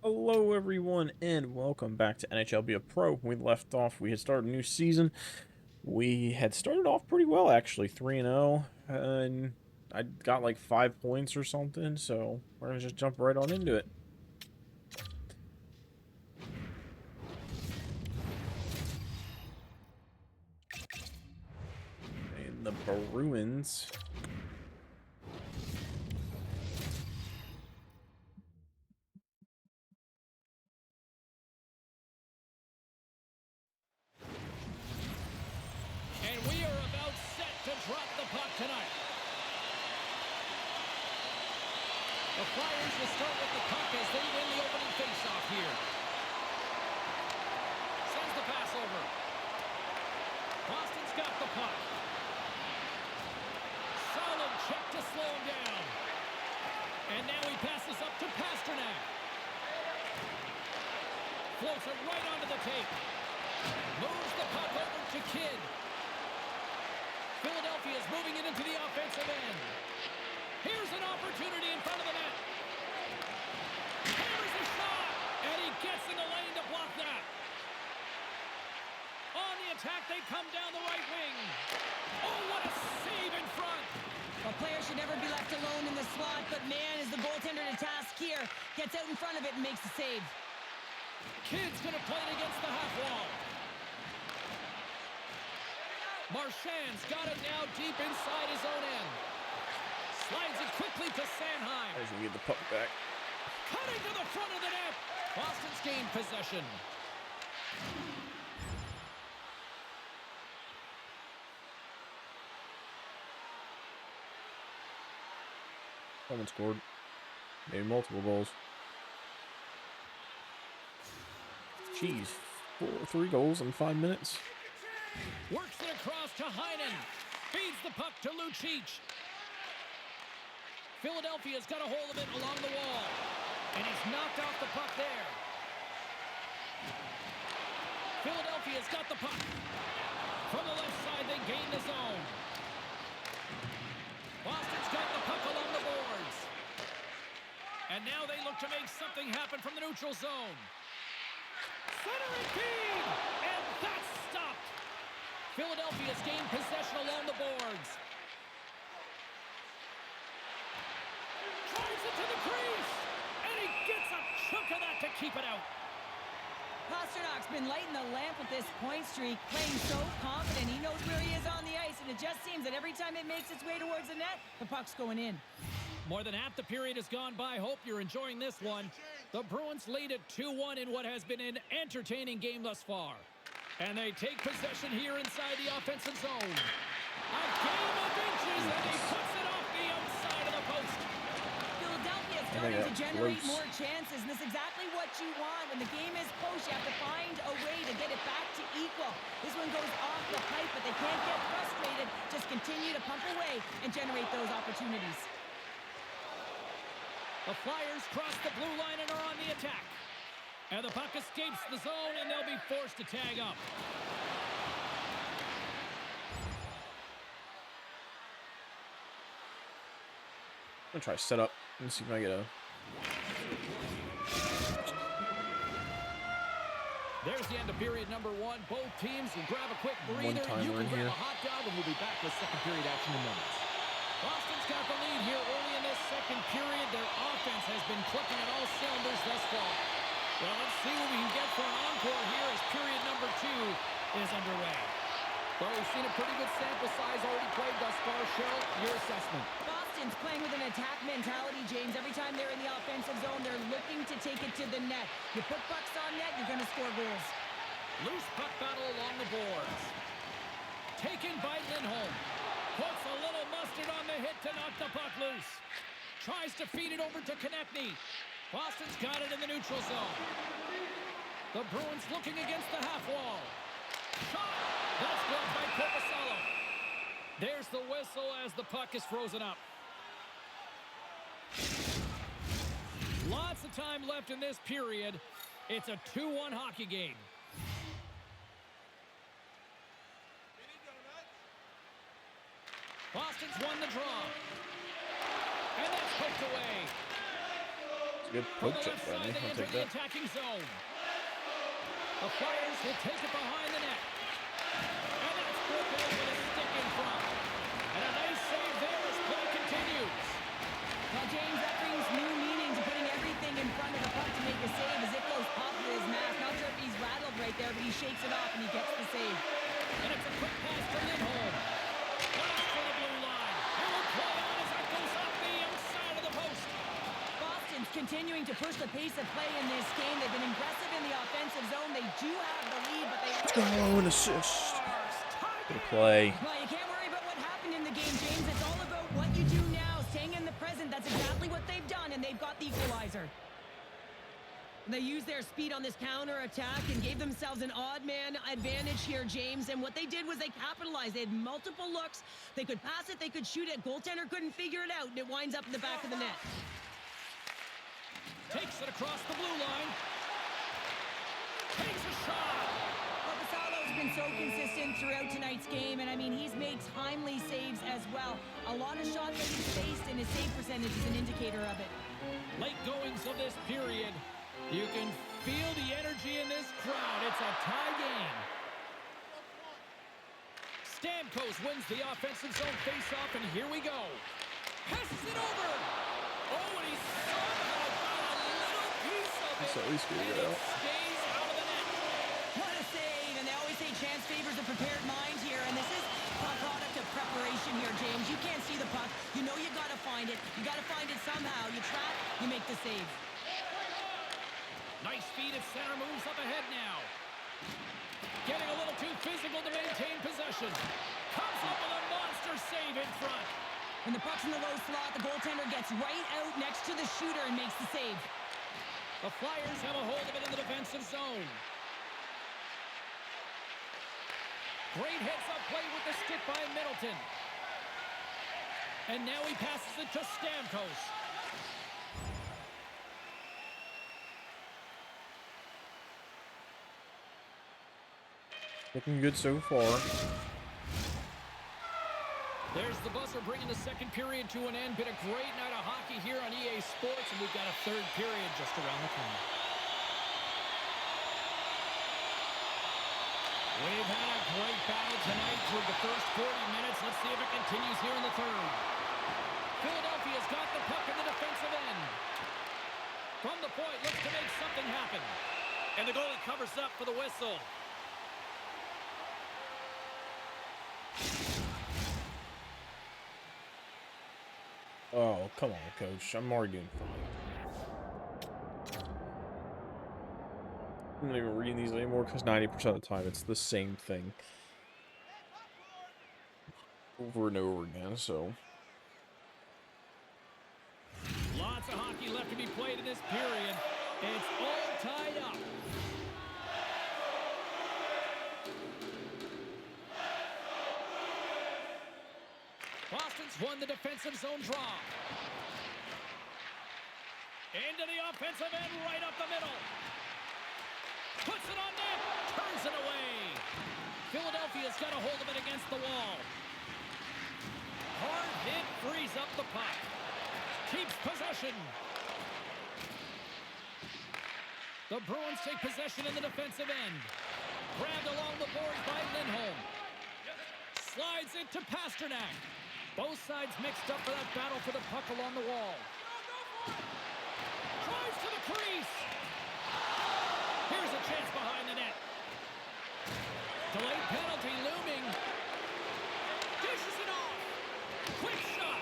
Hello, everyone, and welcome back to NHL Be a Pro. We left off, we had started a new season. We had started off pretty well, actually, 3-0, and I got like 5 points or something, so we're gonna just jump right on into it. And the Bruins. And we are about set to drop the puck tonight. The Flyers will start with the puck as they win the opening faceoff here. Sends the pass over. Boston's got the puck. Solid check to slow him down. And now he passes up to Pasternak. Floats it right onto the tape. Moves the puck over to Kidd. Philadelphia is moving it into the offensive end. Here's an opportunity in front of the net. Hammers a shot, and he gets in the lane to block that. On the attack, they come down the right wing. Oh, what a save in front. A player should never be left alone in the slot, but man, is the goaltender to task here. Gets out in front of it and makes the save. Kidd's going to play it against the half wall. Marchand's got it now deep inside his own end. Slides it quickly to Sanheim. He's gonna get the puck back. Cutting to the front of the net. Boston's gained possession. Someone scored. Maybe multiple goals. Jeez. 3 goals in 5 minutes. Works it across to Heinen. Feeds the puck to Lucic. Philadelphia's got a hold of it along the wall. And he's knocked off the puck there. Philadelphia's got the puck. From the left side, they gain the zone. Boston's got the puck along the boards. And now they look to make something happen from the neutral zone. Centering feed! And that's stopped. Philadelphia's gained possession along the boards. Drives it to the crease! And he gets a chunk of that to keep it out. Pasternak's been lighting the lamp with this point streak, playing so confident. He knows where he is on the ice, and it just seems that every time it makes its way towards the net, the puck's going in. More than half the period has gone by. Hope you're enjoying this one. The Bruins lead at 2-1 in what has been an entertaining game thus far. And they take possession here inside the offensive zone. A game of inches, and he puts it off the outside of the post. Philadelphia is starting to generate more chances, and that's exactly what you want. When the game is close, you have to find a way to get it back to equal. This one goes off the pipe, but they can't get frustrated. Just continue to pump away and generate those opportunities. The Flyers cross the blue line and are on the attack. And the puck escapes the zone, and they'll be forced to tag up. I'm gonna try to set up and see if I get a... There's the end of period number 1. Both teams will grab a quick breather. You can grab a hot dog, and we'll be back with second period action in moments. Boston's got the lead here early in this second period. Their offense has been clicking at all cylinders thus far. Well, let's see what we can get for an encore here as period number 2 is underway. Well, we've seen a pretty good sample size already played thus far. Cheryl, your assessment. Boston's playing with an attack mentality, James. Every time they're in the offensive zone, they're looking to take it to the net. You put pucks on net, you're going to score goals. Loose puck battle along the boards. Taken by Lindholm. Puts a little mustard on the hit to knock the puck loose. Tries to feed it over to Konechny. Boston's got it in the neutral zone. The Bruins looking against the half wall. Shot! That's blocked by Korpisalo. There's the whistle as the puck is frozen up. Lots of time left in this period. It's a 2-1 hockey game. Boston's won the draw. And that's poked away. Good From poke the check left by side, me. they I'll enter take the that. attacking zone. The Flyers will take it behind the net. And that's broken up with a stick in front. And a nice save there as play continues. Well, James, that brings new meaning to putting everything in front of the puck to make a save as it goes off of his mask. Not sure if he's rattled right there, but he shakes it off and he gets the save. And it's a quick pass to Lindholm. Blast for the blue line. And we'll play on as that goes off the outside of the post. Boston's continuing to push the pace of play in this game. They've been aggressive in the offensive zone. They do have the lead, but they... Let's go, an assist. Good play. Well, you can't worry about what happened in the game, James. It's all about what you do now, staying in the present. That's exactly what they've done, and they've got the equalizer. They used their speed on this counter-attack and gave themselves an odd man advantage here, James. And what they did was they capitalized. They had multiple looks. They could pass it, they could shoot it. Goaltender couldn't figure it out, and it winds up in the back of the net. Takes it across the blue line. Takes a shot. Well, Vasalo's been so consistent throughout tonight's game, and I mean, he's made timely saves as well. A lot of shots that he's faced, and his save percentage is an indicator of it. Late goings of this period. You can feel the energy in this crowd. It's a tie game. Stamkos wins the offensive zone faceoff, and here we go. Passes it over. Oh, and he somehow got a little piece of it. So at least figure it and out. it stays out of the net. What a save, and they always say chance favors a prepared mind here, and this is a product of preparation here, James. You can't see the puck. You know you got to find it. You got to find it somehow. You track, you make the save. Nice feed at center, moves up ahead now. Getting a little too physical to maintain possession. Comes up with a monster save in front. When the puck's in the low slot, the goaltender gets right out next to the shooter and makes the save. The Flyers have a hold of it in the defensive zone. Great heads-up play with the stick by Middleton. And now he passes it to Stamkos. Looking good so far. There's the buzzer bringing the second period to an end. Been a great night of hockey here on EA Sports, and we've got a third period just around the corner. We've had a great battle tonight through the first 40 minutes. Let's see if it continues here in the third. Philadelphia's got the puck in the defensive end. From the point, looks to make something happen. And the goalie covers up for the whistle. Oh, come on, coach. I'm already doing fine. I'm not even reading these anymore because 90% of the time it's the same thing. Over and over again, so... Lots of hockey left to be played in this period. It's all tied up. Boston's won the defensive zone draw. Into the offensive end, right up the middle. Puts it on net, turns it away. Philadelphia's got a hold of it against the wall. Hard hit, frees up the puck. Keeps possession. The Bruins take possession in the defensive end. Grabbed along the boards by Lindholm. Slides it to Pasternak. Both sides mixed up for that battle for the puck along the wall. Drives to the crease. Here's a chance behind the net. Delayed penalty looming. Dishes it off. Quick shot.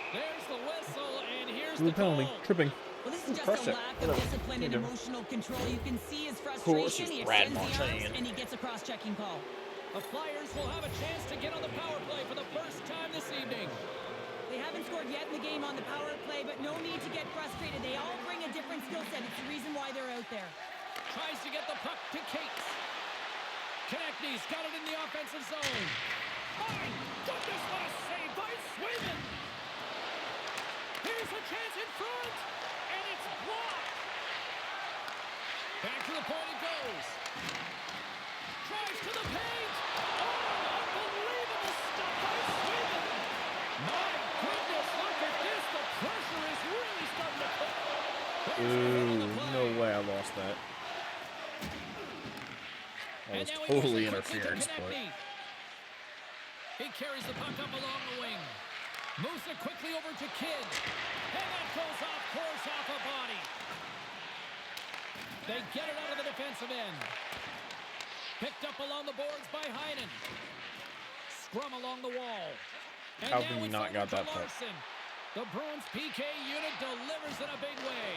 There's the whistle, and here's the penalty. call. Tripping. Well, this is just Crush a it. lack of Whatever. discipline and Whatever. emotional control. You can see his course, frustration. it's He Brad extends the arms, Marchand. and he gets a cross-checking call. The Flyers will have a chance to get on the power play for the first time this evening. They haven't scored yet in the game on the power play, but no need to get frustrated. They all bring a different skill set. It's the reason why they're out there. Tries to get the puck to Cates. Konechny's got it in the offensive zone. My goodness, what a save by Swayman! Here's a chance in front, and it's blocked. Back to the point it goes. Drives to the paint. Oh, unbelievable stuff by Swayman. My goodness, look at this. The pressure is really starting to put. no way I lost that. That was totally interference, but... He carries the puck up along the wing. Moves it quickly over to Kidd. And that goes off course off a body. They get it out of the defensive end. Picked up along the boards by Heinen. Scrum along the wall. And how can we not got that puck? The Bruins PK unit delivers in a big way.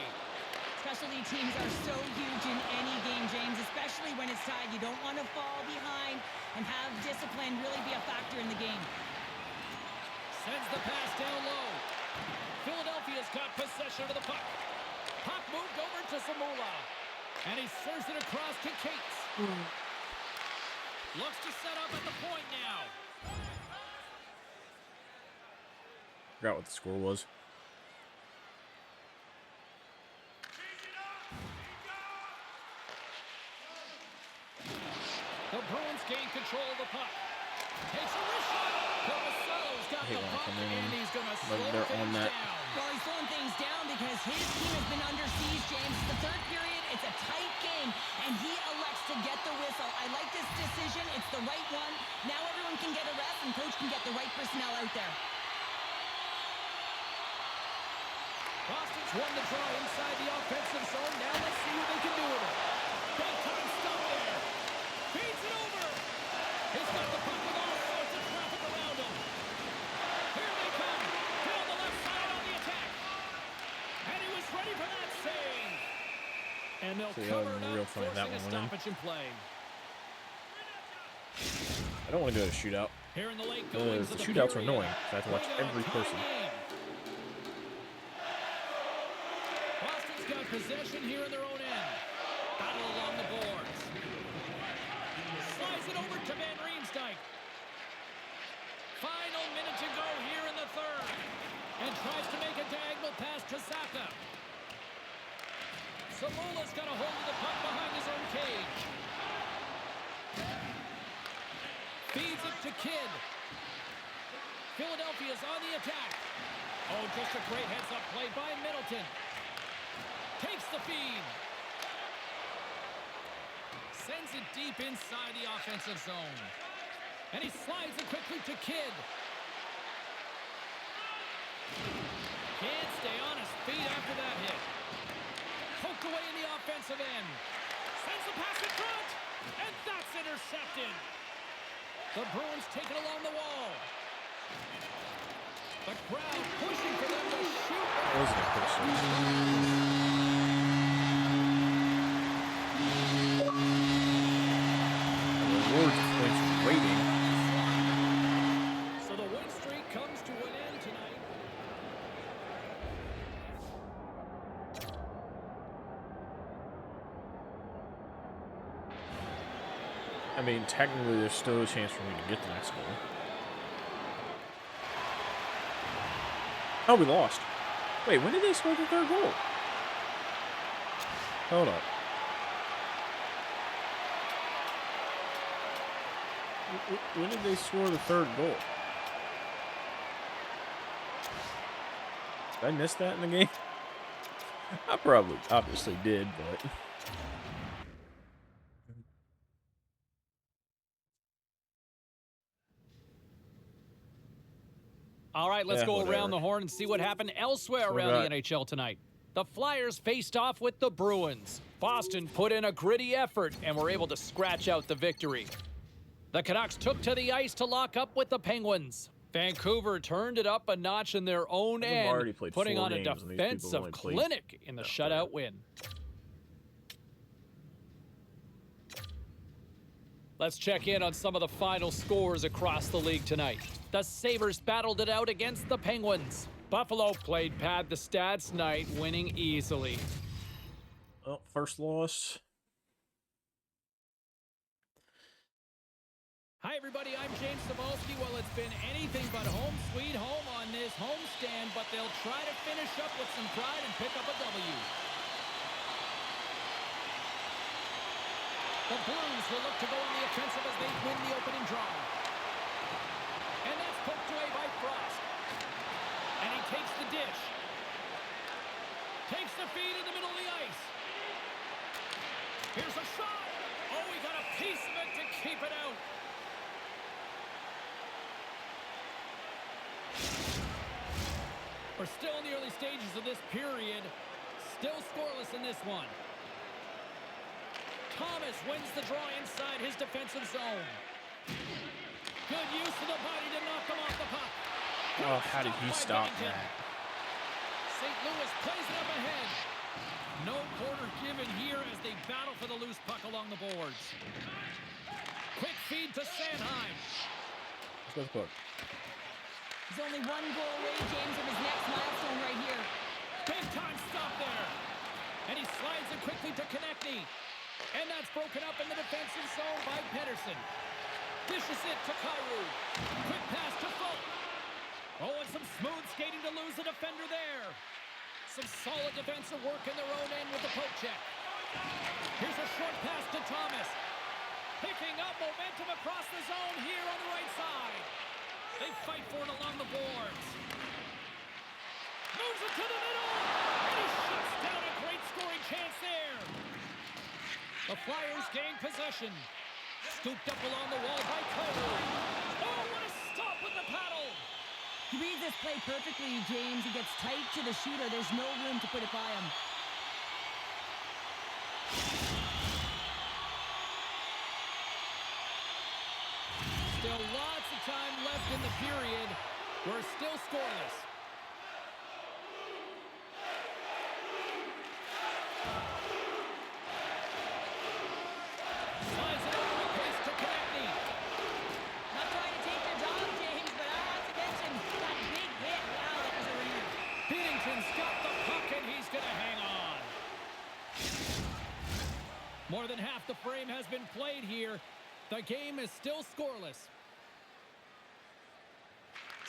Specialty teams are so huge in any game, James, especially when it's tied. You don't want to fall behind and have discipline really be a factor in the game. Sends the pass down low. Philadelphia's got possession of the puck. Puck moved over to Zamula. And he serves it across to Cates. Looks to set up at the point now. Forgot what the score was. The Bruins gain control of the puck. Takes a wrist shot. Corpusalo's got the puck, and he's going to slow things down. Well, he's slowing things down because his team has been under siege, James. It's the third period. It's a tight game, and he elects to get the whistle. I like this decision. It's the right one. Now everyone can get a rest, and coach can get the right personnel out there. Boston's won the draw inside the offensive zone. Now let's see what they can do with it. Big time stop there. Feeds it over. He's got the puck with all sorts of traffic around him. Here they come. Down the left side on the attack. And he was ready for that save. And they'll cover it up, forcing a stoppage in play. I don't want to go to a shootout. Here in the late goings the shootouts are annoying. So I have to watch every person. Boston's got possession here in their own end. Battle along the boards. Slides it over to Van Riemsdyk. Final minute to go here in the third. And tries to make a diagonal pass to Saka. Samula's got a hold of the puck behind his own cage. Feeds it to Kidd. Philadelphia's on the attack. Oh, just a great heads-up play by Middleton. Takes the feed. Sends it deep inside the offensive zone. And he slides it quickly to Kidd. Can't stay on his feet after that hit. Poked away in the offensive end. Sends the pass in front. And that's intercepted. The Bruins take it along the wall. The crowd pushing for them to shoot. That wasn't a push. Rating. So the win streak comes to an end tonight. I mean, technically, there's still a chance for me to get the next goal. Oh, we lost. Wait, when did they score the third goal? Hold up. When did they score the third goal? Did I miss that in the game? I probably, obviously did, but... All right, let's go around the horn and see what happened elsewhere around the NHL tonight. The Flyers faced off with the Bruins. Boston put in a gritty effort and were able to scratch out the victory. The Canucks took to the ice to lock up with the Penguins. Vancouver turned it up a notch in their own end, putting on a defensive clinic in the shutout win. Let's check in on some of the final scores across the league tonight. The Sabres battled it out against the Penguins. Buffalo played pad the stats night, winning easily. Oh, first loss. Hi, everybody. I'm James Cebulski. Well, it's been anything but home sweet home on this homestand, but they'll try to finish up with some pride and pick up a W. The Blues will look to go on the offensive as they win the opening draw. And that's poked away by Frost. And he takes the dish. Takes the feed in the middle of the ice. Here's a shot. Oh, he got a piece of it to keep it out. We're still in the early stages of this period. Still scoreless in this one. Thomas wins the draw inside his defensive zone. Good use of the body to knock him off the puck. Oh, how did he stop that? St. Louis plays it up ahead. No quarter given here as they battle for the loose puck along the boards. Quick feed to Sanheim. Let's go with the puck. He's only one goal away, James, from his next milestone right here. Big time stop there. And he slides it quickly to Konechny. And that's broken up in the defensive zone by Pedersen. Dishes it to Kyrou. Quick pass to Folk. Oh, and some smooth skating to lose the defender there. Some solid defensive work in their own end with the poke check. Here's a short pass to Thomas. Picking up momentum across the zone here on the right side. They fight for it along the boards. Moves it to the middle. And he shuts down a great scoring chance there. The Flyers gain possession. Scooped up along the wall by Kyrou. Oh, what a stop with the paddle. He reads this play perfectly, James. He gets tight to the shooter. There's no room to put it by him. Still lots of time left in the period. We're still scoreless. Slides it over the pace to Konechny. Not trying to take their job, James, but I have to mention that big hit. Wow, that was a ringer. Binnington's got the puck, and he's going to hang on. More than half the frame has been played here. The game is still scoreless.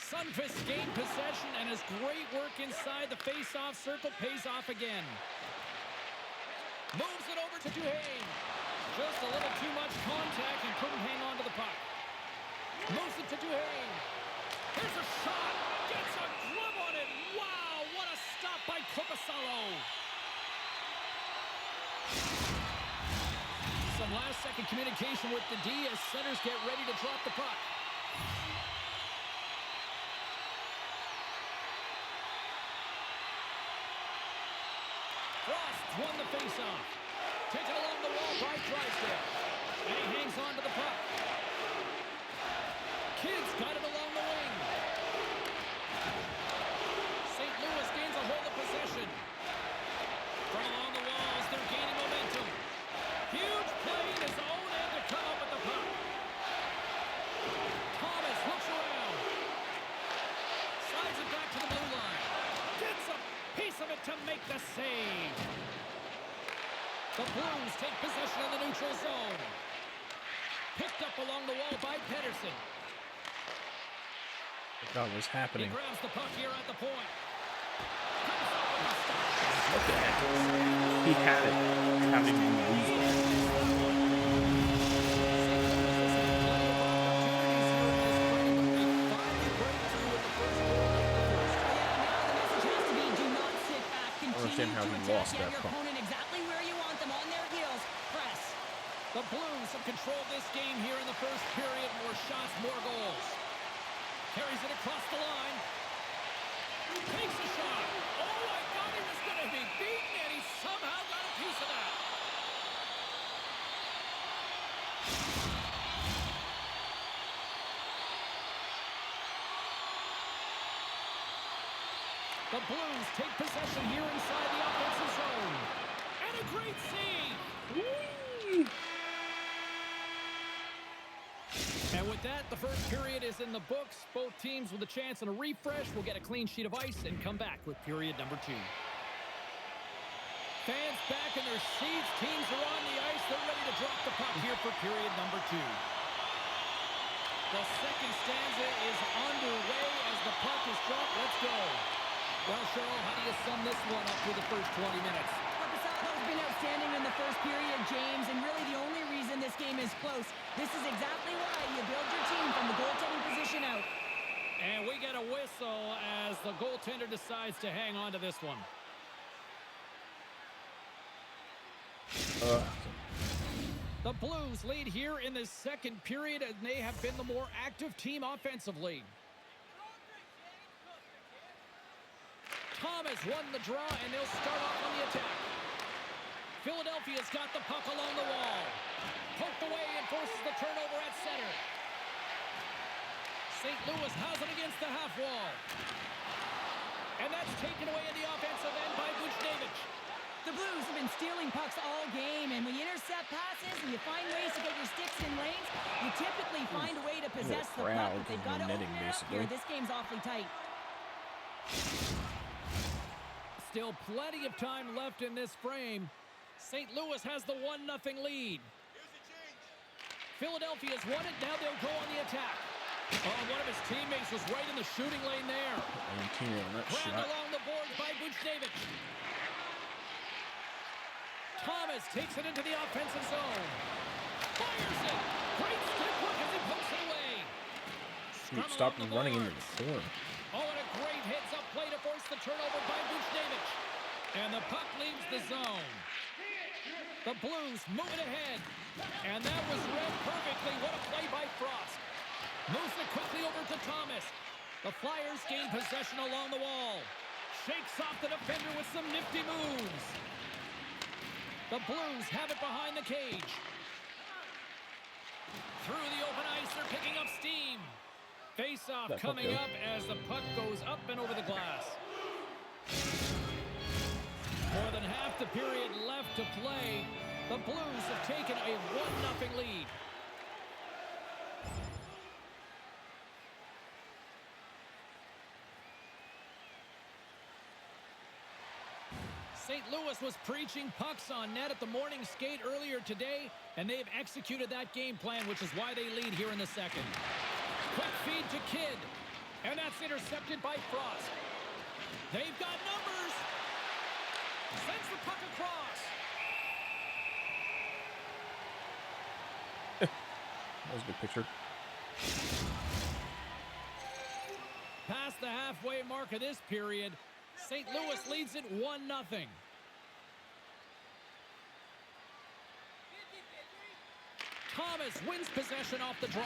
Sundqvist gained possession, and his great work inside the face-off circle pays off again. Moves it over to Duhaime. Just a little too much contact and couldn't hang on to the puck. Moves it to Duhaime. Here's a shot. Gets a glove on it. Wow, what a stop by Korpisalo. Some last-second communication with the D as centers get ready to drop the puck. Frost won the faceoff. Taken along the wall by Drysdale. And he hangs on to the puck. Kidd's got it along the wing. St. Louis gains a hold of possession. From along the walls, they're gaining momentum. Huge play in his own end to come up with the puck. Thomas looks around. Slides it back to the blue line. Gets a piece of it to make the save. The Blues take possession of the neutral zone. Picked up along the wall by Pedersen. What was happening? He grabs the puck here at the point. What the heck? He had it. Having been understand how he lost that puck. Exactly where you want them, on their heels. Press. The Blues have controlled this game here in the first period. More shots, more goals. Carries it across the line. Takes a shot. Oh, I thought he was going to be beaten, and he somehow got a piece of that. The Blues take possession here inside the offensive zone. And a great save. Whee! And with that, the first period is in the books. Both teams with a chance and a refresh will get a clean sheet of ice and come back with period number 2. Fans back in their seats. Teams are on the ice. They're ready to drop the puck here for period number 2. The second stanza is underway as the puck is dropped. Let's go. Well, Cheryl, how do you sum this one up through the first 20 minutes? Korpisalo's been outstanding in the first period, James, and really the only reason this game is close. This is exactly why you build your team from the goaltending position out. And we get a whistle as the goaltender decides to hang on to this one. The Blues lead here in the second period, and they have been the more active team offensively. Thomas won the draw, and they'll start off on the attack. Philadelphia's got the puck along the wall. Poked away and forces the turnover at center. St. Louis has it against the half wall. And that's taken away in the offensive end by Buchnevich. The Blues have been stealing pucks all game, and when you intercept passes and you find ways to get your sticks in lanes, you typically find a way to possess the puck, but they've got to open it up here. This game's awfully tight. Still plenty of time left in this frame. St. Louis has the 1-0 lead. Philadelphia's won it. Now they'll go on the attack. Oh, one of his teammates was right in the shooting lane there. Grabbed along the boards by Buchnevich. Thomas takes it into the offensive zone. Fires it. Great stick work as he pokes it away. Dude, stop running into the corner. Oh, and a great heads-up play to force the turnover by Buchnevich. And the puck leaves the zone. The Blues move it ahead. And that was read perfectly. What a play by Frost. Moves it quickly over to Thomas. The Flyers gain possession along the wall. Shakes off the defender with some nifty moves. The Blues have it behind the cage. Through the open ice, they're picking up steam. Face-off coming up as the puck goes up and over the glass. More than half the period left to play. The Blues have taken a 1-0 lead. St. Louis was preaching pucks on net at the morning skate earlier today, and they've executed that game plan, which is why they lead here in the second. Quick feed to Kidd, and that's intercepted by Frost. They've got numbers. Sends the puck across. That was a good picture. Past the halfway mark of this period, St. Louis leads it 1-0. Thomas wins possession off the draw.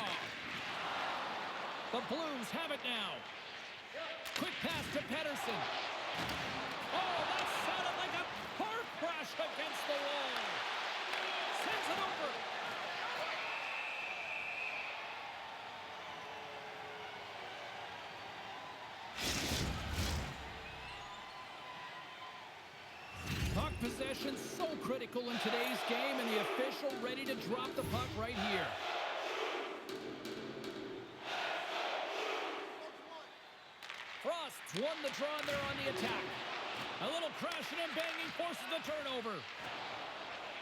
The Blues have it now. Quick pass to Pettersson. Oh, that sounded like a car crash against the wall. Sends it over. Puck possession so critical in today's game, and the official ready to drop the puck right here. Frost's won the draw, and they're on the attack. A little crashing and banging forces the turnover.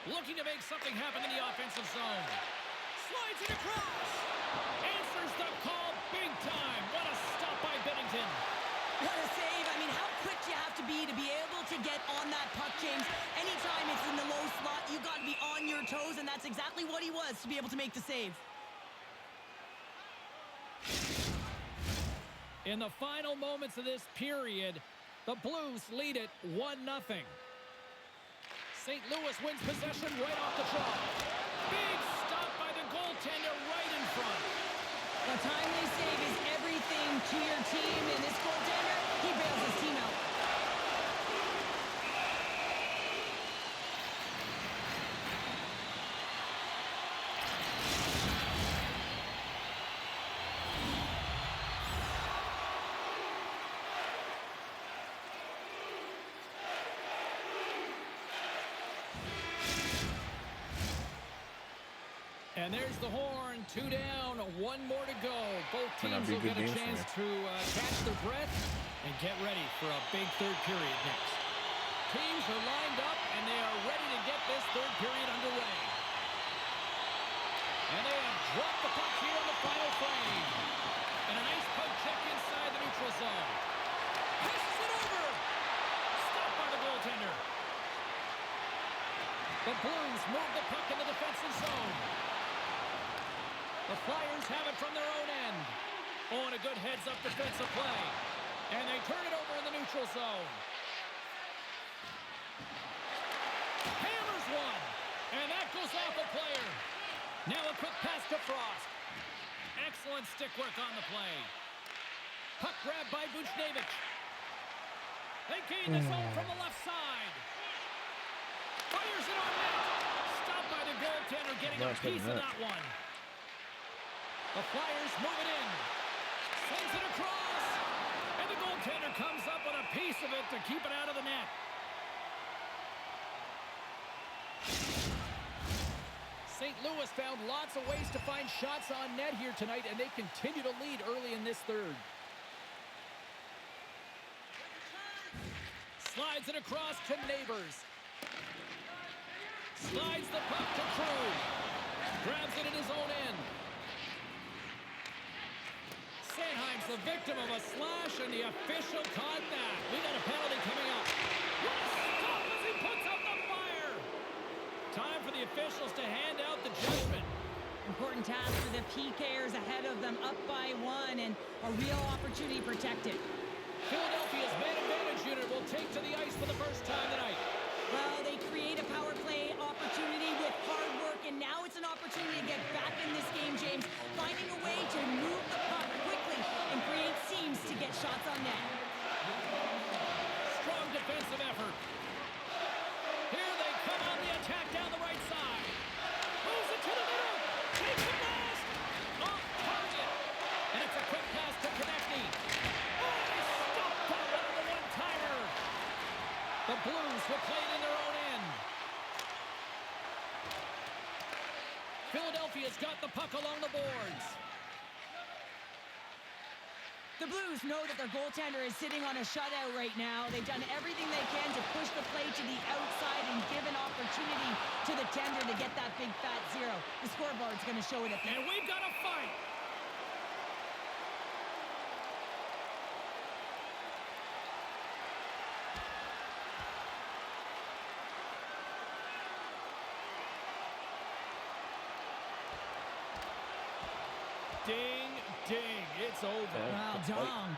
Looking to make something happen in the offensive zone. Slides it across. Answers the call big time. What a stop by Bennington. What a save. I mean, how quick you have to be able to get on that puck, James. Anytime it's in the low slot, you got to be on your toes, and that's exactly what he was to be able to make the save. In the final moments of this period, the Blues lead it 1-0. St. Louis wins possession right off the draw. Big stop by the goaltender right in front. A timely save is everything to your team, and this goaltender, he bails his team out. And there's the horn, 2 down, 1 more to go. Both teams will get a chance to catch their breath and get ready for a big third period next. Teams are lined up, and they are ready to get this third period underway. And they have dropped the puck here in the final frame. And a nice poke check inside the neutral zone. Passes it over. Stopped by the goaltender. The Blues move the puck in the defensive zone. The Flyers have it from their own end. Oh, and a good heads-up defensive play. And they turn it over in the neutral zone. Hammers one. Excellent stick work on the play. Puck grab by Buchnevich. They gain the zone from the left side. Fires it on net. Stopped by the goaltender, getting a piece of that one. The Flyers move it in. Sends it across. And the goaltender comes up with a piece of it to keep it out of the net. St. Louis found lots of ways to find shots on net here tonight, and they continue to lead early in this third. Slides it across to Neighbors. Slides the puck to Crew. Grabs it in his own end. Sanheim's the victim of a slash, and the official caught that. We got a penalty coming up. What a stop as he puts out the fire! Time for the officials to hand out the judgment. Important task for the PKers ahead of them, up by 1, and a real opportunity protected. Philadelphia's man advantage unit will take to the ice for the first time tonight. Well, they create a power play opportunity with hard work, and now it's an opportunity to get back in this game, James. Finding a way to move the puck quickly and create seams to get shots on net. Strong defensive effort. Here they come on the attack down the right side. Moves it to the middle. Takes the blast. Off target. And it's a quick pass to Konechny. Oh, he stopped that one on the one-timer. The Blues will play it in their own end. Philadelphia's got the puck along the boards. The Blues know that their goaltender is sitting on a shutout right now. They've done everything they can to push the play to the outside and give an opportunity to the tender to get that big fat zero. The scoreboard's going to show it at the end. And we've got a fight. Ding, ding, it's over. Wow, Dom.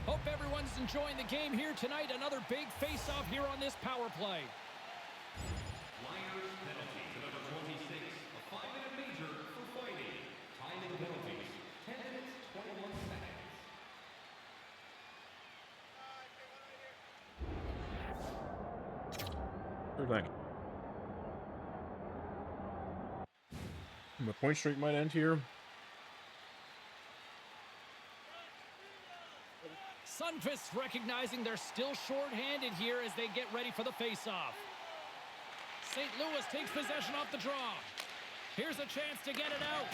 Hope everyone's enjoying the game here tonight. Another big face-off here on this power play. Flyers penalty to number 26, a 5-minute major for fighting. Time in the penalties, 10 minutes, 21 seconds. The point streak might end here. Sundqvist recognizing they're still short-handed here as they get ready for the face-off. St. Louis takes possession off the draw. Here's a chance to get it out.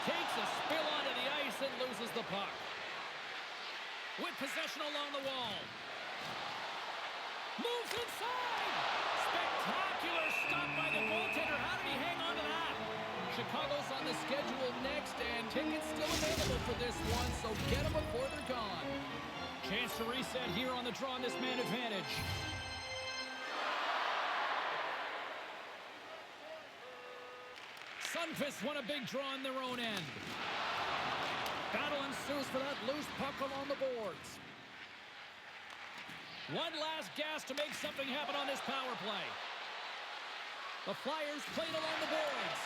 Takes a spill onto the ice and loses the puck. With possession along the wall. Moves inside! Spectacular stop by the goaltender. How did he hang on to that? Chicago's on the schedule next, and tickets still available for this one, so get them before they're gone. Chance to reset here on the draw on this man advantage. Sundqvist won a big draw on their own end. Battle ensues for that loose puck along the boards. One last gas to make something happen on this power play. The Flyers playing along the boards.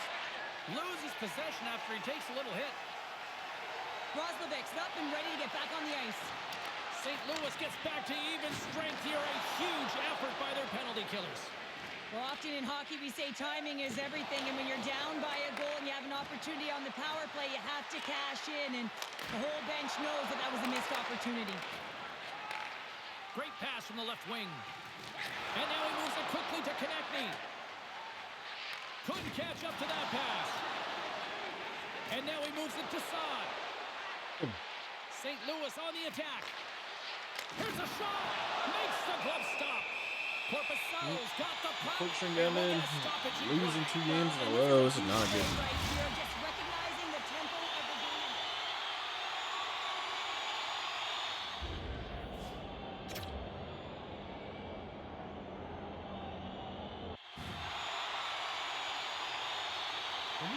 Loses possession after he takes a little hit. Roslovic's up and ready to get back on the ice. St. Louis gets back to even strength here. A huge effort by their penalty killers. Well, often in hockey we say timing is everything, and when you're down by a goal and you have an opportunity on the power play, you have to cash in, and the whole bench knows that that was a missed opportunity. Great pass from the left wing. And now he moves it quickly to Konechny. Couldn't catch up to that pass. And now he moves it to Saad. St. Louis on the attack. Here's a shot. Makes the glove stop. Corpusalo's got the puck. Pushing them in. Losing 2 games in a row. This is not good. Right here, just recognizing the tempo of the game.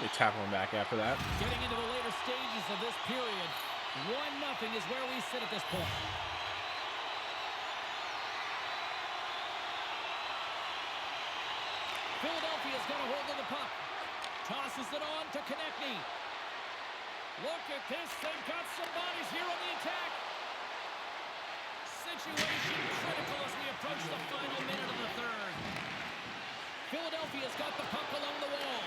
They tap him back after that. Getting into the later stages of this period. 1-0 is where we sit at this point. Philadelphia's got a hold of the puck. Tosses it on to Konechny. Look at this. They've got some bodies here on the attack. Situation critical as we approach the final minute of the third. Philadelphia's got the puck along the wall.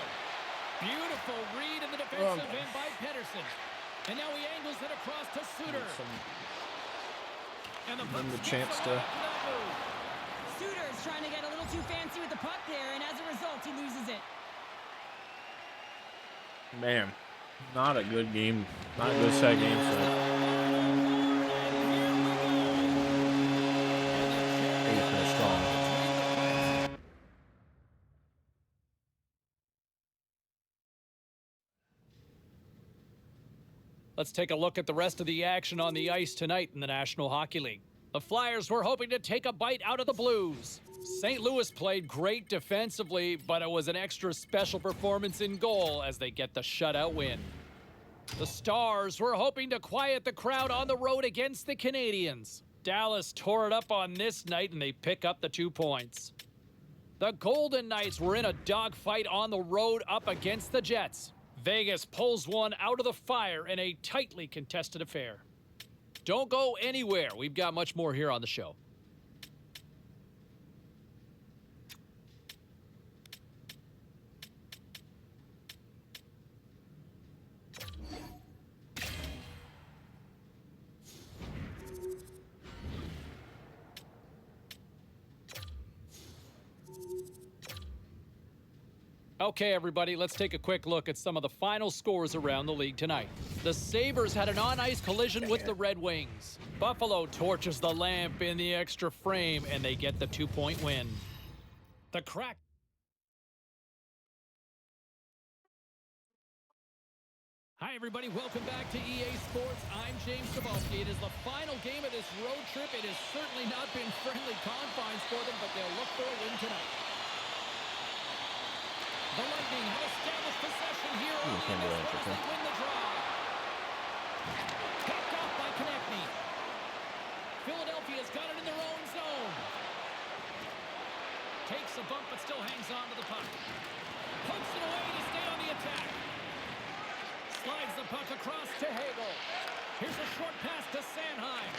Beautiful read in the defensive end by Pettersson. And now he angles it across to Suter. And the puck chance to... Suter's trying to get a little too fancy with the puck there, and as a result, he loses it. Man, not a good game. Not a good set game set. Let's take a look at the rest of the action on the ice tonight in the National Hockey League. The Flyers were hoping to take a bite out of the Blues. St. Louis played great defensively, but it was an extra special performance in goal as they get the shutout win. The Stars were hoping to quiet the crowd on the road against the Canadiens. Dallas tore it up on this night and they pick up the 2 points. The Golden Knights were in a dogfight on the road up against the Jets. Vegas pulls one out of the fire in a tightly contested affair. Don't go anywhere. We've got much more here on the show. Okay, everybody, let's take a quick look at some of the final scores around the league tonight. The Sabres had an on-ice collision with the Red Wings. Buffalo torches the lamp in the extra frame, and they get the 2-point win. The Crack... Hi, everybody. Welcome back to EA Sports. I'm James Cebulski. It is the final game of this road trip. It has certainly not been friendly confines for them, but they'll look for a win tonight. The Lightning have established possession here on the win the draw. Picked off by Konechny. Philadelphia's got it in their own zone. Takes a bump but still hangs on to the puck. Pokes it away to stay on the attack. Slides the puck across to Hagel. Here's a short pass to Sanheim.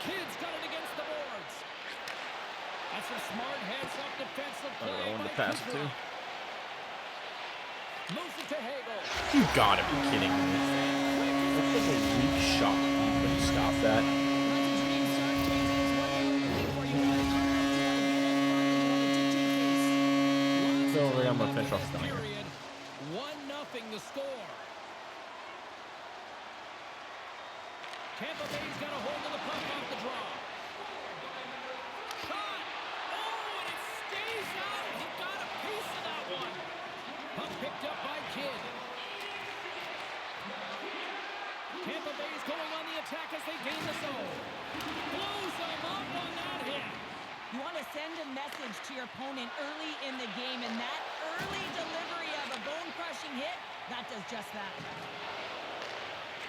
Kidd's got it against the boards. That's a smart heads-up defensive play. I wanted to pass it too. Moves it to Hagel. You gotta be kidding me. That's such a weak shot. You couldn't stop that. So I'm gonna finish off the game. 1-0 the score. Tampa Bay's got a hold of the puck off the draw. Shot! Oh, and it stays out. He got a piece of that one. Puck picked up by Kidd. Tampa Bay's going on the attack as they gain the zone. Blows them up on that hit. You want to send a message to your opponent early in the game, and that early delivery of a bone-crushing hit, that does just that.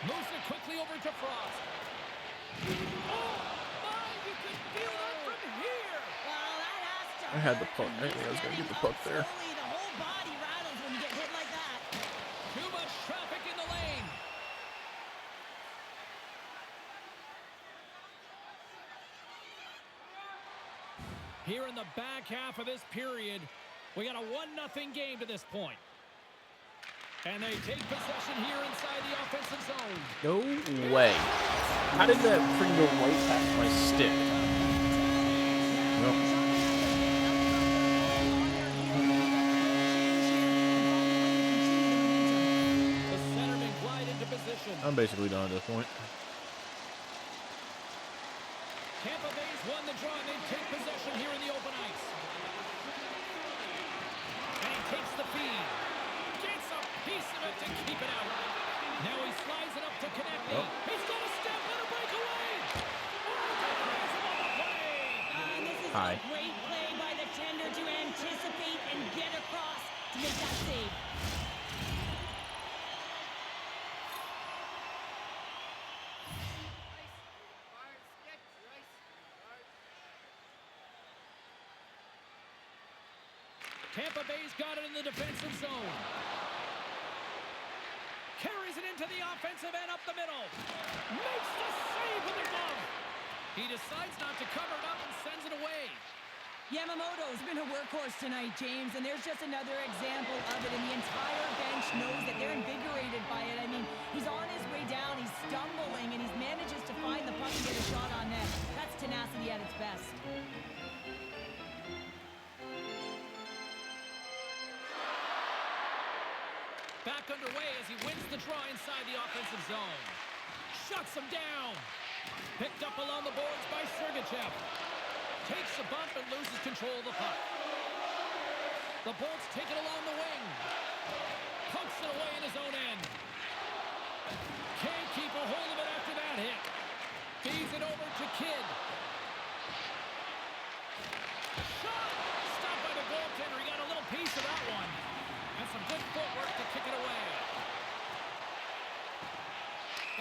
Moves it quickly over to Frost. Oh, my, you can feel that from here. Well, that has to I had the hurt. puck. I think I was gonna get the puck there. Slowly, the whole body rattles when you get hit like that. Too much traffic in the lane. Here in the back half of this period, we got a 1-0 game to this point. And they take possession here inside the offensive zone. No way. How did that freaking go right past my stick? Nope. The centerman glide into position. I'm basically done at this point. Tampa Bay's won the draw, and they take possession here in the open ice. And he takes the feed. Gets a piece of it to keep it out. Now he slides it up to Konechny. He's going to step on a breakaway. And this is a great play by the tender to anticipate and get across to make that save. Tampa Bay's got it in the defensive zone. Carries it into the offensive end up the middle. Makes the save with the glove. He decides not to cover it up and sends it away. Yamamoto's been a workhorse tonight, James, and there's just another example of it, and the entire bench knows that they're invigorated by it. I mean, he's on his way down, he's stumbling, and he manages to find the puck and get a shot on net. That's tenacity at its best. Back underway as he wins the draw inside the offensive zone. Shuts him down. Picked up along the boards by Sergachev. Takes a bump and loses control of the puck. The Bolts take it along the wing. Pokes it away in his own end. Can't keep a hold of it after that hit. Feeds it over to Kidd. Shot! Stopped by the goaltender. He got a little piece of that one. And some good footwork to kick it away.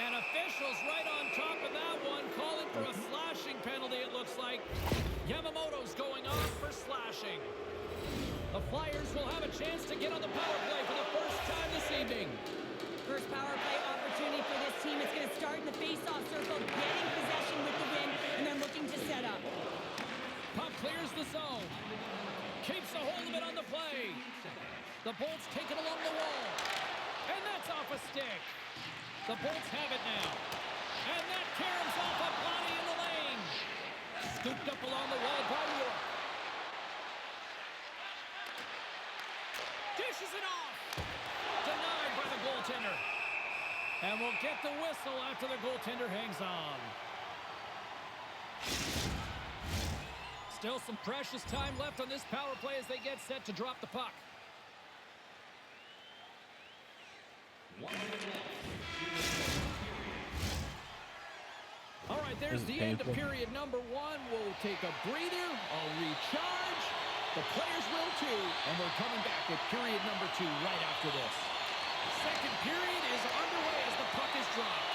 And officials right on top of that one, calling for a slashing penalty, it looks like. Yamamoto's going off for slashing. The Flyers will have a chance to get on the power play for the first time this evening. First power play opportunity for this team. It's going to start in the face-off circle, getting possession with the win, and then looking to set up. Puck clears the zone. Keeps a hold of it on the play. The Bolts take it along the wall. And that's off a stick. The Bolts have it now. And that caroms off a body in the lane. Scooped up along the wall by York. Dishes it off. Denied by the goaltender. And we'll get the whistle after the goaltender hangs on. Still some precious time left on this power play as they get set to drop the puck. All right, there's the end of period number one. We'll take a breather, I'll recharge. The players will too, and we're coming back with period number two right after this. Second period is underway as the puck is dropped.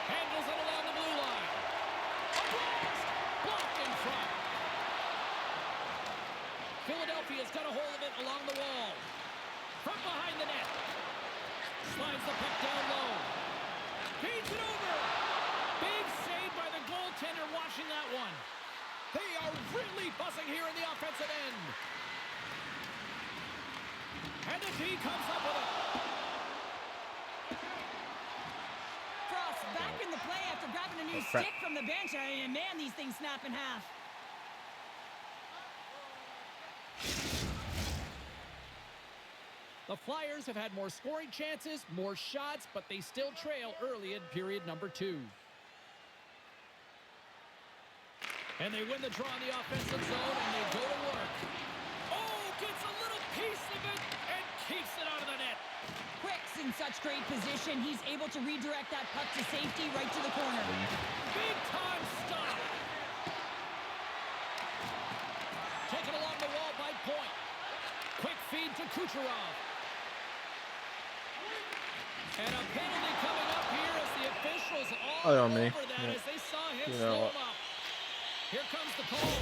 Handles it along the blue line. A blast! Blocked in front. Philadelphia's got a hold of it along the wall. From behind the net. Slides the puck down low. Feeds it over. Big save by the goaltender watching that one. They are really buzzing here in the offensive end. And the D comes up with it. Frost back in the play after grabbing a new stick from the bench. And man, these things snap in half. The Flyers have had more scoring chances, more shots, but they still trail early in period number two. And they win the draw in the offensive zone, and they go to work. Oh, gets a little piece of it and keeps it out of the net. Quick's in such great position. He's able to redirect that puck to safety right to the corner. Big time stop. Taken along the wall by Point. Quick feed to Kucherov. And a penalty coming up here as the officials all over that as they saw him slow him up. Here comes the call.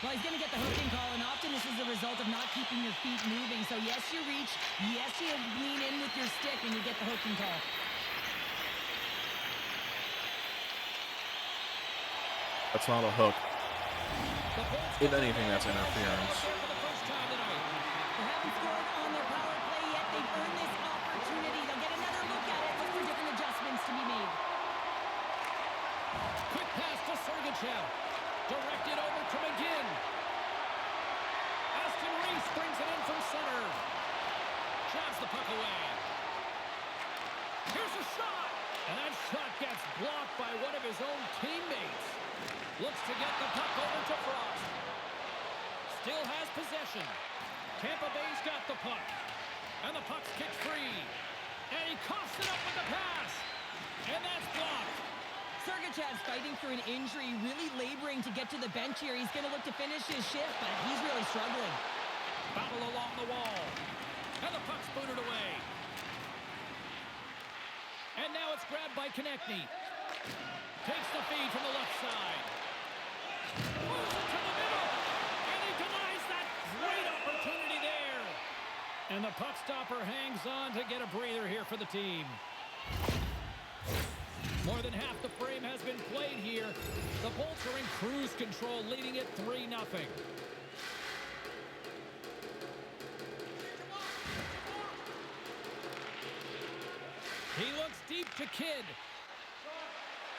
Well, he's going to get the hooking call, and often this is a result of not keeping your feet moving. So, yes, you reach. Yes, you lean in with your stick, and you get the hooking call. That's not a hook. If anything, that's interference. They haven't scored on their power play yet. They've earned this opportunity. They'll get another look at it. Look for different adjustments to be made. Quick pass to Sergachev. Directed over to McGinn. Aston Reese brings it in from center. Jabs the puck away. Here's a shot. And that shot gets blocked by one of his own teammates. Looks to get the puck over to Frost. Still has possession. Tampa Bay's got the puck. And the puck's kicked free. And he coughs it up with the pass. And that's blocked. Sergachev's fighting for an injury, really laboring to get to the bench here. He's going to look to finish his shift, but he's really struggling. Battle along the wall. And the puck's booted away. And now it's grabbed by Konechny. Takes the feed from the left side. Moves it to the middle. And the puck stopper hangs on to get a breather here for the team. More than half the frame has been played here. The Bolts are in cruise control, leading it 3-0. He looks deep to Kidd.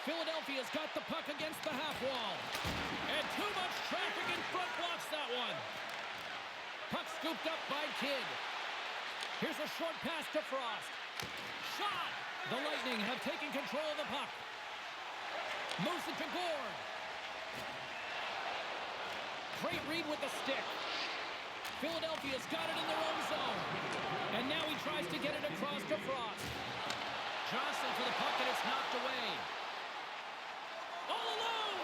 Philadelphia's got the puck against the half wall. And too much traffic in front blocks that one. Puck scooped up by Kidd. Here's a short pass to Frost. Shot! The Lightning have taken control of the puck. Moves it to Gord. Great read with the stick. Philadelphia's got it in their own zone. And now he tries to get it across to Frost. Johnson for the puck, and it's knocked away. All alone!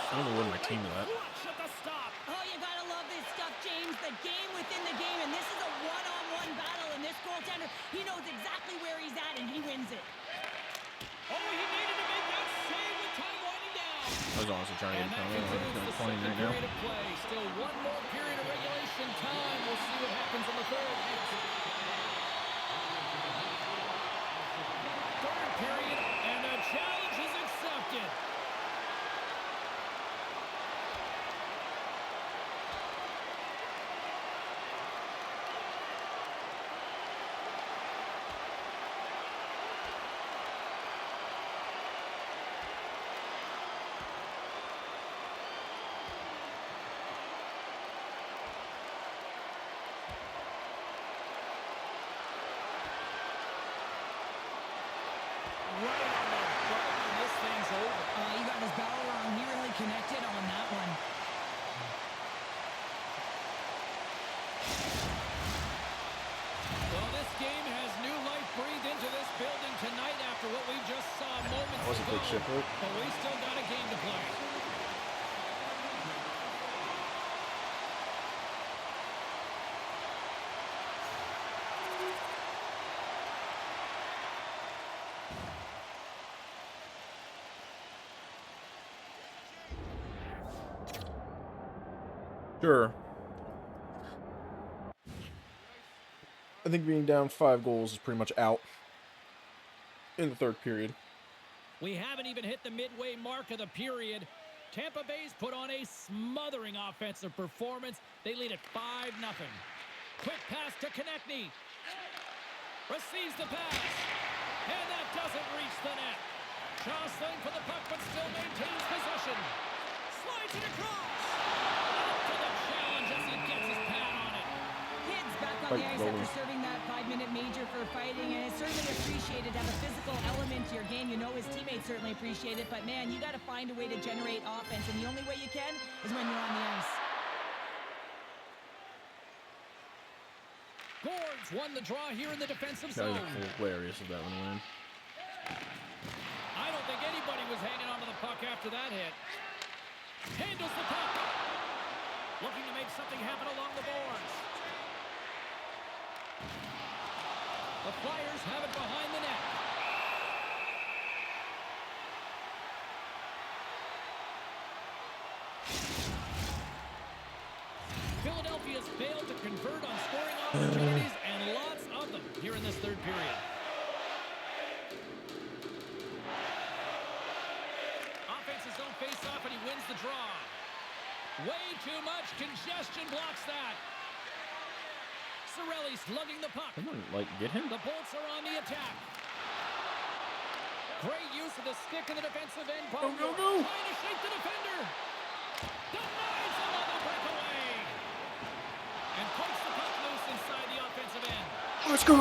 I don't know what my team is at. Clutch at the stop. Oh, you gotta love this stuff, James. The game within the game, and this is a one-on-one battle, and this goaltender, he knows exactly where he's at, and he wins it. Oh, he needed to make that save with time winding down. I was honestly trying to get And him that coming. I'm concludes the just playing second right now. period of play. Still one more period of regulation time. We'll see what happens in the third. Third period, and a challenge is accepted. Right on the button. This thing's over. You got his bell wrong. He really connected on that one. Well, this game has new life breathed into this building tonight after what we just saw moments That was a ago. good shift work. But we still got a game to play. Sure. I think being down 5 goals is pretty much out in the third period. We haven't even hit the midway mark of the period. Tampa Bay's put on a smothering offensive performance. They lead at 5-0. Quick pass to Konechny. Receives the pass. And that doesn't reach the net. Jostling for the puck, but still maintains possession. Slides it across. Up to the challenge as he gets his pad on it. Kids back on the ice after serving that 5-minute major for fighting, and it's certainly appreciated to have a physical element to your game. You know his teammates certainly appreciate it, but man, you got to find a way to generate offense, and the only way you can is when you're on the ice. Gord's won the draw here in the defensive That zone. was hilarious if that one went in. I don't think anybody was hanging onto the puck after that hit. Handles the puck. Looking to make something happen along the boards. The Flyers have it behind the net. Philadelphia's failed to convert on scoring opportunities, and lots of them here in this third period. Offense's own face-off, and he wins the draw. Way too much congestion blocks that. Cirelli slugging the puck. Someone, like, get him? The Bolts are on the attack. Great use of the stick in the defensive end. Go, go, go. Trying to shake the defender. Denies him on the breakaway. And pokes the puck loose inside the offensive end. Let's go!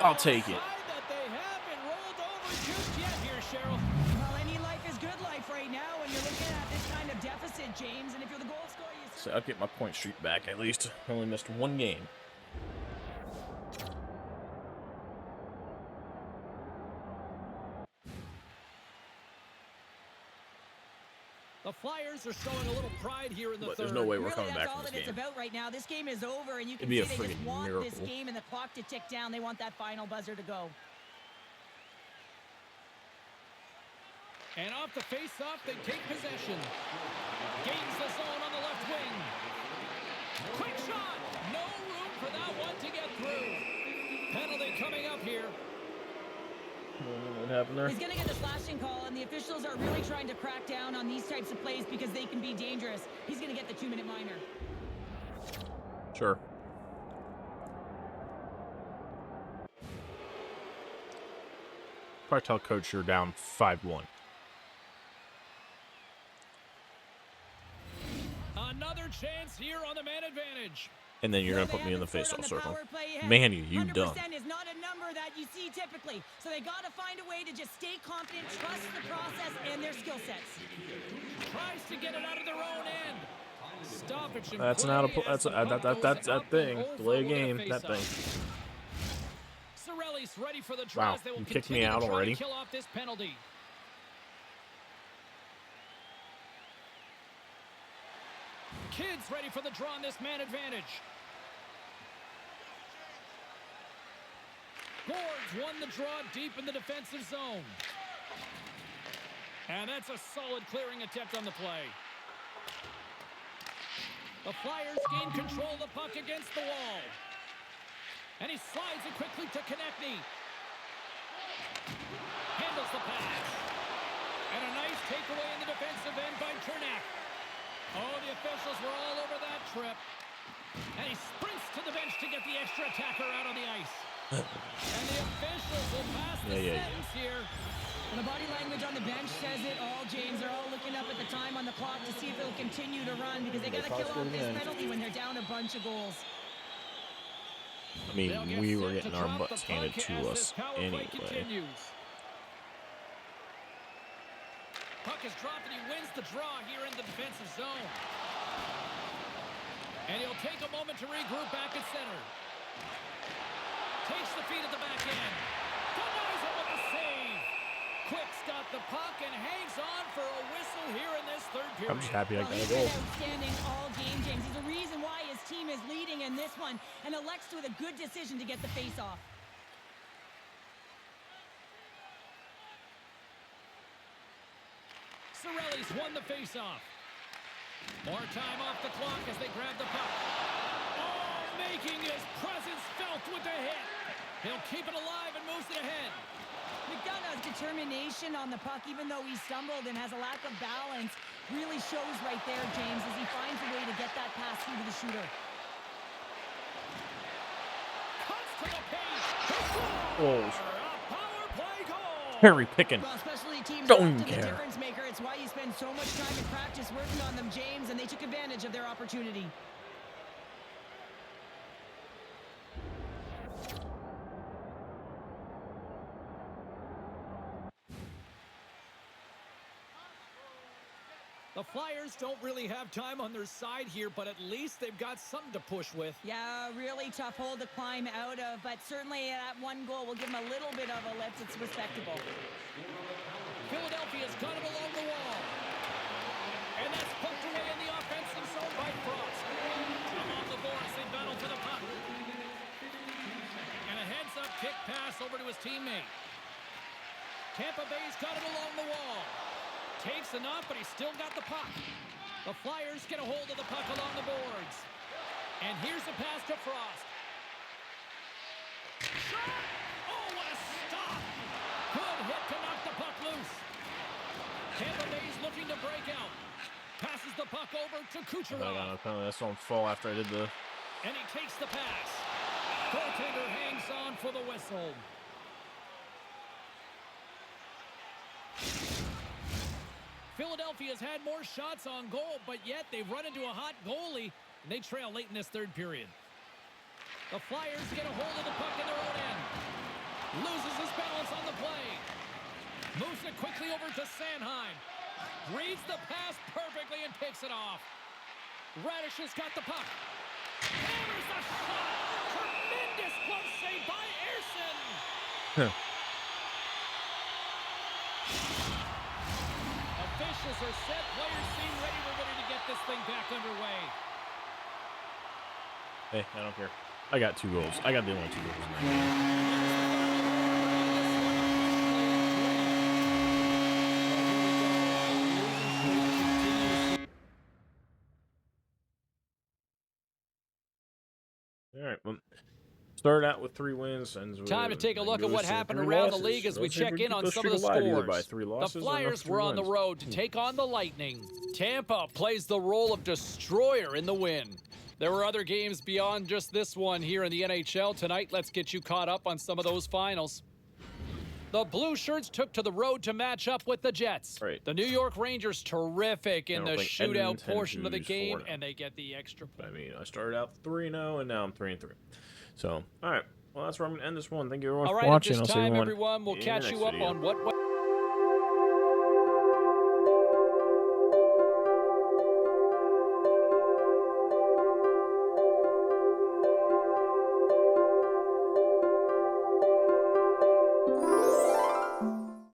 I'll take it. Side that they haven't rolled over just yet here, Cheryl. Well, any life is good life right now when you're looking at this kind of deficit, James, and if you're the goal scorer, you... So I'll get my point streak back at least. I only missed 1 game. The Flyers are showing a little pride here in the But third. there's no way we're Really, coming that's back all from that this it's game. about right now. This game is over, and you can It'd be see a they just friggin' want this miracle. game and the clock to tick down. They want that final buzzer to go. And off the face-off, they take possession. Gains the zone on the left wing. Quick shot! No coming up here. What happened there? He's going to get the slashing call, and the officials are really trying to crack down on these types of plays because they can be dangerous. He's going to get the 2-minute minor. Sure. Probably tell coach you're down 5-1. Another chance here on the man advantage. And then you're No, going to they put me in the haven't scored faceoff on the circle. power play yet. Man, you done. 100% is not a number that you see typically. So they got to find a way to just stay confident, trust the process and their skill sets. Tries to get it out of their own end. Stoppage in That's play not as that's the puck goes that up thing. and over Delay a with a game. That face-off. thing. Sorelli's ready for the Wow, draws. They will you kicked me continue out to try already? to kill off this penalty. Kids ready for the draw on this man advantage. Gourds won the draw deep in the defensive zone. And that's a solid clearing attempt on the play. The Flyers gain control of the puck against the wall. And he slides it quickly to Konechny. Handles the pass. And a nice takeaway in the defensive end by Chernak. Oh, the officials were all over that trip. And he sprints to the bench to get the extra attacker out on the ice. And the officials will pass the sentence here. And the body language on the bench says it all, James. They're all looking up at the time on the clock to see if it'll continue to run because they got to kill off this penalty when they're down a bunch of goals. I mean, we were getting our butts handed to us anyway. Puck is dropped and he wins the draw here in the defensive zone. And he'll take a moment to regroup back at center. Takes the feed at the back end. Denies it with a save. Quick's got the puck and hangs on for a whistle here in this third period. I'm just happy I got He's a goal. been outstanding all game, James. He's the reason why his team is leading in this one and elects with a good decision to get the face-off. Sorelli's won the face-off. More time off the clock as they grab the puck. Oh, making his presence felt with the hit. He'll keep it alive and moves it ahead. McDonough's determination on the puck, even though he stumbled and has a lack of balance, really shows right there, James, as he finds a way to get that pass through to the shooter. Cuts to the paint. Oh, A power play goal. Harry Pickin. Well, especially teams Don't often the care. difference maker. It's why you spend so much time in practice working on them, James, and they took advantage of their opportunity. The Flyers don't really have time on their side here, but at least they've got something to push with. Yeah, really tough hole to climb out of, but certainly that one goal will give them a little bit of a lift. It's respectable. Philadelphia's got it along the wall. And that's poked away in the offensive zone by Frost. Along the boards, they battle for the puck. And a heads-up kick pass over to his teammate. Tampa Bay's got it along the wall. Takes enough, but he's still got the puck. The Flyers get a hold of the puck along the boards. And here's the pass to Frost. Shot! Oh, what a stop! Good hit to knock the puck loose. Tampa Bay's looking to break out. Passes the puck over to Kucherov. That's on fall after I did the... And he takes the pass. Goaltender hangs on for the whistle. Philadelphia's had more shots on goal, but yet they've run into a hot goalie, and they trail late in this third period. The Flyers get a hold of the puck in their own end. Loses his balance on the play. Moves it quickly over to Sanheim. Reads the pass perfectly and picks it off. Radish has got the puck. Hammers the shot. Tremendous glove save by Ersson. Officials are set. Players seem ready. We're ready to get this thing back underway. Hey, I don't care. I got 2 goals. I got the only 2 goals in that game. All right. Well, Started out with 3 wins. And Time to take a look at what happened 3 around losses. the league as we Let's see if check can in keep on those some of the streak alive, either by scores. 3 The losses or Flyers 3 were on the wins. road to take on the Lightning. Tampa plays the role of destroyer in the win. There were other games beyond just this one here in the NHL tonight. Let's get you caught up on some of those finals. The Blue Shirts took to the road to match up with the Jets. Right. The New York Rangers terrific in the shootout Edmonton, portion of the who's game, 4-0. and they get the extra point. I mean, I started out 3-0, and now I'm 3-3. So, all right. Well, that's where I'm going to end this one. Thank you everyone All for right, watching. at I'll this see time, everyone everyone, we'll in the catch next you up video. on what